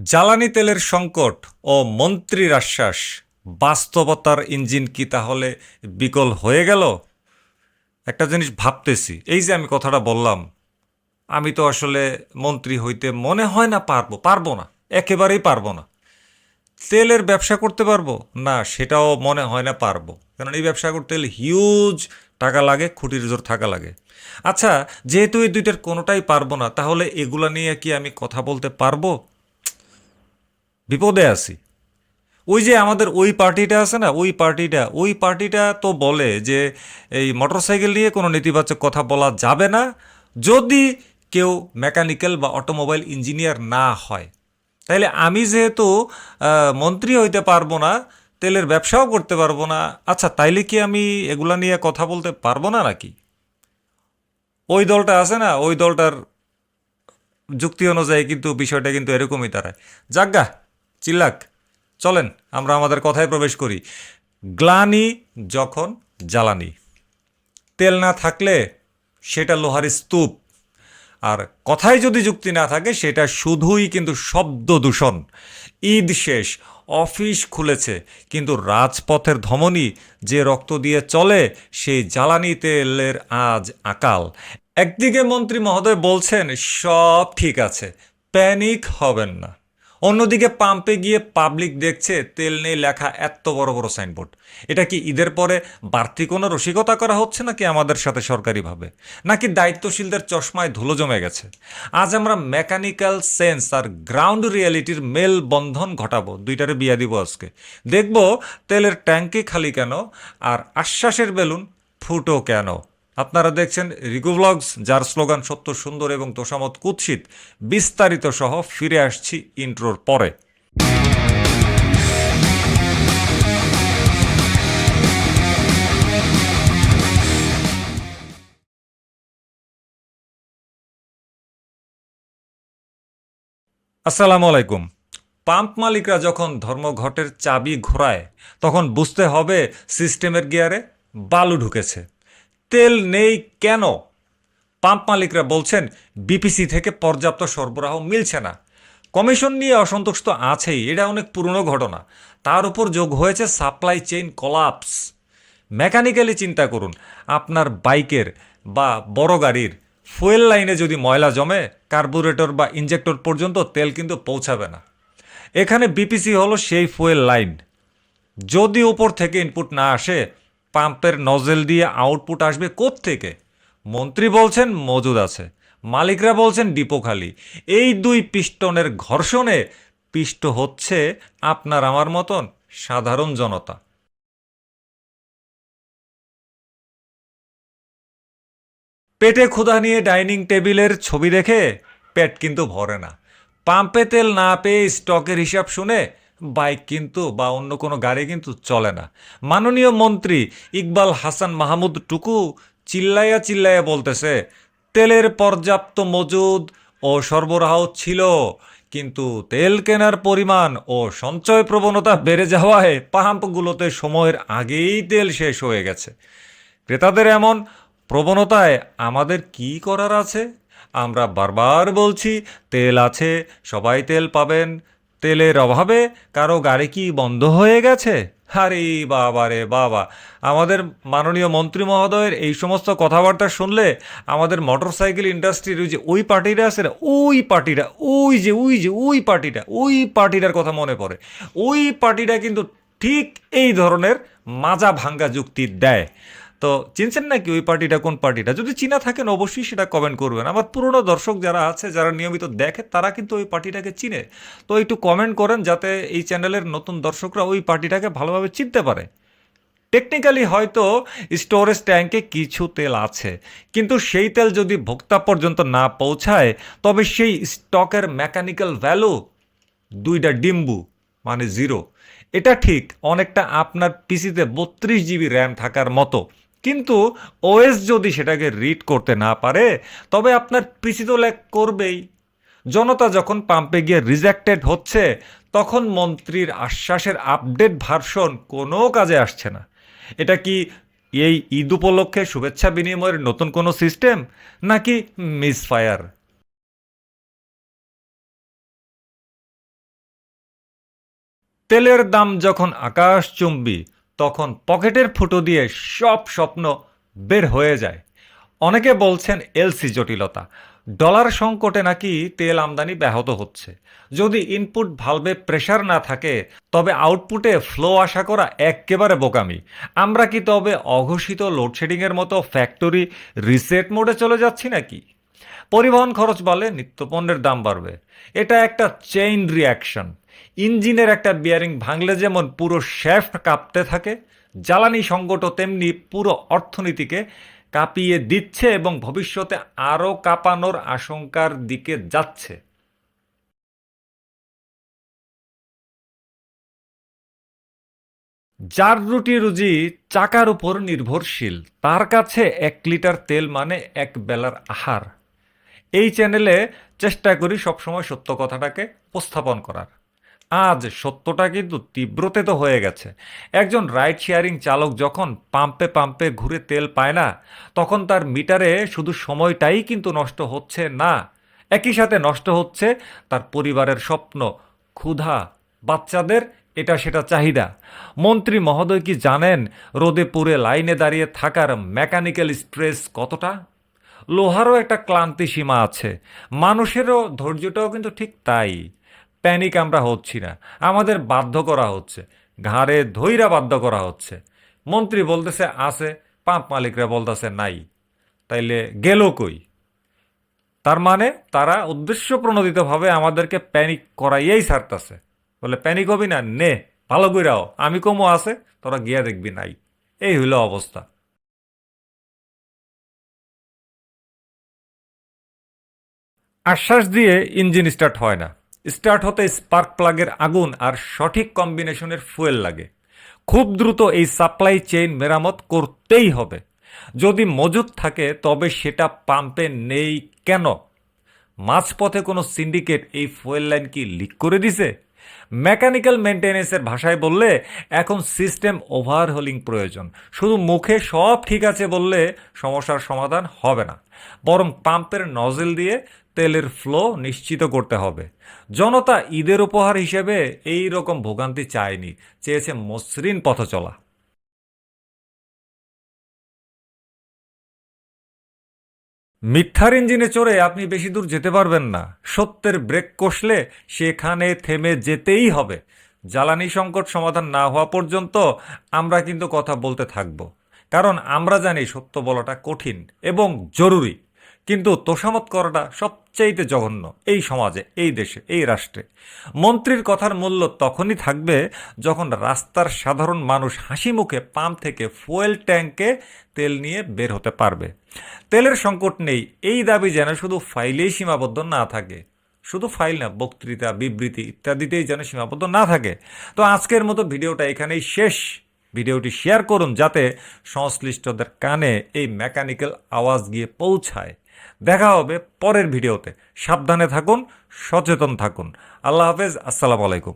জ্বালানি তেলের সংকট ও মন্ত্রীর আশ্বাস, বাস্তবতার ইঞ্জিন কি তাহলে বিকল হয়ে গেল? একটা জিনিস ভাবতেছি, এই যে আমি কথাটা বললাম, আমি তো আসলে মন্ত্রী হইতে মনে হয় না পারবো না, একেবারেই পারবো না। তেলের ব্যবসা করতে পারবো না, সেটাও মনে হয় না পারবো, কারণ এই ব্যবসা করতে গেলে হিউজ টাকা লাগে, খুঁটির জোর থাকা লাগে। আচ্ছা, যেহেতু এই দুইটার কোনোটাই পারবো না, তাহলে এগুলা নিয়ে কি আমি কথা বলতে পারবো? বিপদে আছি। ওই যে আমাদের ওই পার্টিটা আছে না, ওই পার্টিটা তো বলে যে এই মোটরসাইকেল নিয়ে কোনো নেতিবাচক কথা বলা যাবে না যদি কেউ মেকানিক্যাল বা অটোমোবাইল ইঞ্জিনিয়ার না হয়। তাইলে আমি যেহেতু মন্ত্রী হইতে পারবো না, তেলের ব্যবসাও করতে পারবো না, আচ্ছা তাইলে কি আমি এগুলা নিয়ে কথা বলতে পারবো না নাকি? ওই দলটা আছে না, ওই দলটার যুক্তি অনুযায়ী কিন্তু বিষয়টা কিন্তু এরকমই দাঁড়ায়। যাজ্ঞা, চিল্লাক, চলেন আমরা আমাদের কথায় প্রবেশ করি। গ্লানি যখন জ্বালানি, তেল না থাকলে সেটা লোহার স্তূপ, আর কথায় যদি যুক্তি না থাকে সেটা শুধুই কিন্তু শব্দ দূষণ। ঈদ শেষ, অফিস খুলেছে, কিন্তু রাজপথের ধমনী যে রক্ত দিয়ে চলে, সেই জ্বালানি তেলের আজ আকাল। একদিকে মন্ত্রী মহোদয় বলছেন সব ঠিক আছে, প্যানিক হবেন না। অন্যদিকে পাম্পে গিয়ে পাবলিক দেখছে তেল নেই লেখা এত বড় বড় সাইনবোর্ড। এটা কি ঈদের পরে বাড়তি কোনো রসিকতা করা হচ্ছে নাকি আমাদের সাথে সরকারিভাবে, নাকি দায়িত্বশীলদের চশমায় ধুলো জমে গেছে? আজ আমরা মেকানিক্যাল সেন্স আর গ্রাউন্ড রিয়েলিটির মেল বন্ধন ঘটাবো, দুইটারে বিয়া দিব আজকে। দেখব তেলের ট্যাঙ্কি খালি কেন, আর আশ্বাসের বেলুন ফুটো কেন। আপনারা দেখছেন রিকু ব্লগস, যার স্লোগান সত্য সুন্দর এবং তোষামত কুৎসিত। বিস্তারিত সহ ফিরে আসছি ইন্ট্রোর পরে। আসসালামু আলাইকুম। পাম্প মালিকরা যখন ধর্মঘটের চাবি ঘোরায়, তখন বুঝতে হবে সিস্টেমের গিয়ারে বালু ঢুকেছে। তেল নেই কেন? পাম্প মালিকরা বলছেন বিপিসি থেকে পর্যাপ্ত সরবরাহ মিলছে না। কমিশন নিয়ে অসন্তোষ তো আছেই, এটা অনেক পুরনো ঘটনা। তার উপর যোগ হয়েছে সাপ্লাই চেইন কলাপস। মেকানিক্যালি চিন্তা করুন, আপনার বাইকের বা বড় গাড়ির ফুয়েল লাইনে যদি ময়লা জমে, কার্বুরেটর বা ইঞ্জেক্টর পর্যন্ত তেল কিন্তু পৌঁছাবে না। এখানে বিপিসি হলো সেই ফুয়েল লাইন। যদি উপর থেকে ইনপুট না আসে, পাম্পের নজেল দিয়ে আউটপুট আসবে থেকে? মন্ত্রী বলছেন মজুদ আছে, মালিকরা বলছেন ডিপো খালি। এই দুই পিস্টনের ঘর্ষণে পিষ্ট হচ্ছে আপনার আমার মতন সাধারণ জনতা। পেটে ক্ষুধা নিয়ে ডাইনিং টেবিলের ছবি দেখে পেট কিন্তু ভরে না। পাম্পে তেল না পেয়ে স্টকের হিসাব শুনে বাইক কিন্তু বা অন্য কোনো গাড়ি কিন্তু চলে না। মাননীয় মন্ত্রী ইকবাল হাসান মাহমুদ টুকু চিল্লাইয়া চিল্লাইয়া বলতেছে তেলের পর্যাপ্ত মজুদ ও সরবরাহ ছিল, কিন্তু তেল কেনার পরিমাণ ও সঞ্চয় প্রবণতা বেড়ে যাওয়ায় পাম্পগুলোতে সময়ের আগেই তেল শেষ হয়ে গেছে। ক্রেতাদের এমন প্রবণতায় আমাদের কি করার আছে? আমরা বারবার বলছি তেল আছে, সবাই তেল পাবেন। তেলের অভাবে কারো গাড়ি কি বন্ধ হয়ে গেছে? আরে বাবা রে বাবা! আমাদের মাননীয় মন্ত্রী মহোদয়ের এই সমস্ত কথাবার্তা শুনলে আমাদের মোটরসাইকেল ইন্ডাস্ট্রির ওই পার্টিটা আছে না, ওই পার্টিটার কথা মনে পড়ে। ওই পার্টিটা কিন্তু ঠিক এই ধরনের মাজা ভাঙ্গা যুক্তি দেয়। তো চিনছেন নাকি ওই পার্টিটা কোন পার্টিটা? যদি চিনা থাকেন অবশ্যই সেটা কমেন্ট করবেন। আমার পুরনো দর্শক যারা আছে, যারা নিয়মিত দেখে, তারা কিন্তু ওই পার্টিটাকে চিনে। তো একটু কমেন্ট করেন যাতে এই চ্যানেলের নতুন দর্শকরা ওই পার্টিটাকে ভালোভাবে চিনতে পারে। টেকনিক্যালি হয়তো স্টোরেজ ট্যাঙ্কে কিছু তেল আছে, কিন্তু সেই তেল যদি ভোক্তা পর্যন্ত না পৌঁছায়, তবে সেই স্টকের মেকানিক্যাল ভ্যালু দুইটা ডিম্বু, মানে জিরো। এটা ঠিক অনেকটা আপনার পিসিতে 32 জিবি র্যাম থাকার মতো, কিন্তু ওএস যদি সেটাকে রিড করতে না পারে, তবে আপনার পিসি তো ল্যাগ করবেই। জনতা যখন পাম্পে গিয়ে রিজেক্টেড হচ্ছে, তখন মন্ত্রীর আশ্বাসের আপডেট ভার্সন কোনো কাজে আসছে না। এটা কি এই ঈদ উপলক্ষে শুভেচ্ছা বিনিময়ের নতুন কোনো সিস্টেম, নাকি মিসফায়ার? তেলের দাম যখন আকাশচুম্বী তখন পকেটের ফুটো দিয়ে সব স্বপ্ন বের হয়ে যায়। অনেকে বলছেন এলসি জটিলতা, ডলার সংকটে নাকি তেল আমদানি ব্যাহত হচ্ছে। যদি ইনপুট ভালভে প্রেসার না থাকে তবে আউটপুটে ফ্লো আশা করা একেবারে বোকামি। আমরা কি তবে অঘোষিত লোডশেডিংয়ের মতো ফ্যাক্টরি রিসেট মোডে চলে যাচ্ছি নাকি? পরিবহন খরচ বাড়লে নিত্যপণ্যের দাম বাড়বে। এটা একটা চেইন রিয়াকশন। ইঞ্জিনের একটা বিয়ারিং ভাঙলে যেমন পুরো শ্যাফট কাঁপতে থাকে, জ্বালানি সংকটও তেমনি পুরো অর্থনীতিকে কাঁপিয়ে দিচ্ছে এবং ভবিষ্যতে আরও কাঁপানোর আশঙ্কার দিকে যাচ্ছে। যার রুটি রুজি চাকার উপর নির্ভরশীল, তার কাছে 1 লিটার তেল মানে এক বেলার আহার। এই চ্যানেলে চেষ্টা করি সবসময় সত্য কথাটাকে উপস্থাপন করার। আজ সত্যটা কিন্তু তীব্রতে তো হয়ে গেছে। একজন রাইড শেয়ারিং চালক যখন পাম্পে পাম্পে ঘুরে তেল পায় না, তখন তার মিটারে শুধু সময়টাই কিন্তু নষ্ট হচ্ছে না, একই সাথে নষ্ট হচ্ছে তার পরিবারের স্বপ্ন, ক্ষুধা, বাচ্চাদের এটা সেটা চাহিদা। মন্ত্রী মহোদয় কি জানেন রোদে পুড়ে লাইনে দাঁড়িয়ে থাকার মেকানিক্যাল স্ট্রেস কতটা? লোহারও একটা ক্লান্তি সীমা আছে, মানুষেরও ধৈর্যটাও কিন্তু ঠিক তাই। প্যানিক আমরা হচ্ছি না, আমাদের বাধ্য করা হচ্ছে, ঘাড়ে ধইরা বাধ্য করা হচ্ছে। মন্ত্রী বলতেছে আছে, পাম্প মালিকরা বলতেছে নাই, তাইলে গেল কই? তার মানে তারা উদ্দেশ্য প্রণোদিতভাবে আমাদেরকে প্যানিক করাইয়াই ছাড়তেছে। বলে প্যানিক হবি না, নে ভালো কইরাও, আমি কমও আছে, তোরা গিয়া দেখবি নাই। এই হইল অবস্থা। আশ্বাস দিয়ে ইঞ্জিন স্টার্ট হয় না। স্টার্ট হতে স্পার্ক প্লাগের আগুন আর সঠিক কম্বিনেশনের ফুয়েল লাগে। খুব দ্রুত এই সাপ্লাই চেইন মেরামত করতেই হবে। যদি মজুদ থাকে তবে সেটা পাম্পে নেই কেন? মাঝপথে কোনো সিন্ডিকেট এই ফুয়েল লাইন কি লিক করে দিছে? মেকানিক্যাল মেনটেন্যান্সের ভাষায় বললে এখন সিস্টেম ওভারহোলিং প্রয়োজন। শুধু মুখে সব ঠিক আছে বললে সমস্যার সমাধান হবে না, বরং পাম্পের নজেল দিয়ে তেলের ফ্লো নিশ্চিত করতে হবে। জনতা ঈদের উপহার হিসেবে এই রকম ভোগান্তি চায়নি, চেয়েছে মসৃণ পথ চলা। মিথ্যার ইঞ্জিনে চড়ে আপনি বেশি দূর যেতে পারবেন না। সত্যের ব্রেক কষলে সেখানে থেমে যেতেই হবে। জ্বালানি সংকট সমাধান না হওয়া পর্যন্ত আমরা কিন্তু কথা বলতে থাকব, কারণ আমরা জানি সত্য বলাটা কঠিন এবং জরুরি, কিন্তু তোষামত করাটা সবচাইতে জঘন্য এই সমাজে, এই দেশে, এই রাষ্ট্রে। মন্ত্রীর কথার মূল্য তখনই থাকবে যখন রাস্তার সাধারণ মানুষ হাসি মুখে পাম্প থেকে ফুয়েল ট্যাঙ্কে তেল নিয়ে বের হতে পারবে। তেলের সংকট নেই এই দাবি যেন শুধু ফাইলেই সীমাবদ্ধ না থাকে। শুধু ফাইল না, বক্তৃতা, বিবৃতি ইত্যাদিতেই যেন সীমাবদ্ধ না থাকে। তো আজকের মতো ভিডিওটা এখানেই শেষ। ভিডিওটি শেয়ার করুন যাতে সংশ্লিষ্টদের কানে এই মেকানিক্যাল আওয়াজ গিয়ে পৌঁছায়। দেখা হবে পরের ভিডিওতে। সাবধানে থাকুন, সচেতন থাকুন। আল্লাহ হাফেজ, আসসালামু আলাইকুম।